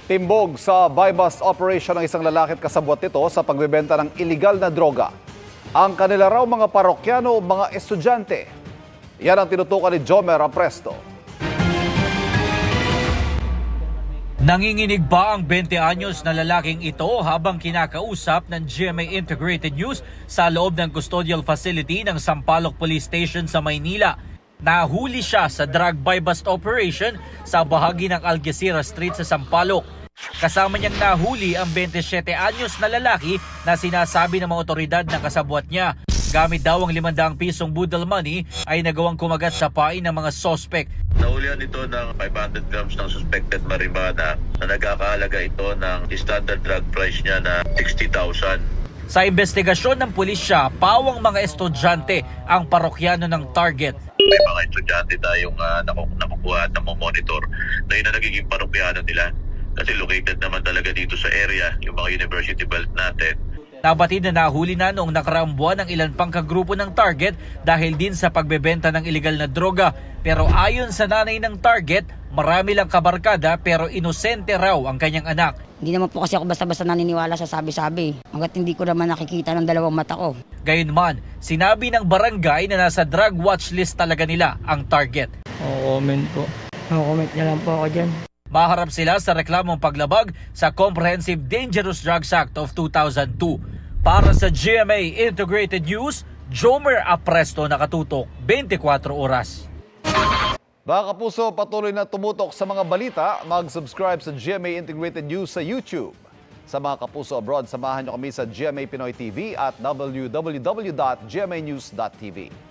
Timbog sa buy-bust operation ng isang lalaki at kasabwat nito sa pagbebenta ng iligal na droga. Ang kanila raw mga parokyano o mga estudyante. Yan ang tinutukan ni Jomer Apresto. Nanginginig ba ang 20 anyos na lalaking ito habang kinakausap ng GMA Integrated News sa loob ng custodial facility ng Sampaloc Police Station sa Maynila? Nahuli siya sa drug buy-bust operation sa bahagi ng Algeciras Street sa Sampaloc. Kasama niyang nahuli ang 27 anyos na lalaki na sinasabi ng mga otoridad na kasabwat niya. Gamit daw ang 500 pisong budal money ay nagawang kumagat sa pain ng mga sospek. Nahulihan ito ng 500 grams ng suspected marijuana na nagkakahalaga ito ng standard drug price niya na 60,000. Sa investigasyon ng pulisya, pawang mga estudyante ang parokyano ng target. May mga estudyante tayong nakukuha at namomonitor na yun na nagiging parokyano nila. Kasi located naman talaga dito sa area, yung mga university belt natin. Nabatid na nahuli na noong nakaraang buwan ang ilan pang kagrupo ng target dahil din sa pagbebenta ng iligal na droga. Pero ayon sa nanay ng target, marami lang kabarkada pero inosente raw ang kanyang anak. Hindi naman po kasi ako basta-basta naniniwala sa sabi-sabi. Hanggat hindi ko naman nakikita ng dalawang mata ko. Gayunman, sinabi ng barangay na nasa drug watch list talaga nila ang target. comment po. Comment na lang po ako dyan. Maharap sila sa reklamong paglabag sa Comprehensive Dangerous Drugs Act of 2002. Para sa GMA Integrated News, Jomer Apresto, nakatutok 24 oras. Mga kapuso, patuloy na tumutok sa mga balita. Mag-subscribe sa GMA Integrated News sa YouTube. Sa mga kapuso abroad, samahan niyo kami sa GMA Pinoy TV at www.gmanews.tv.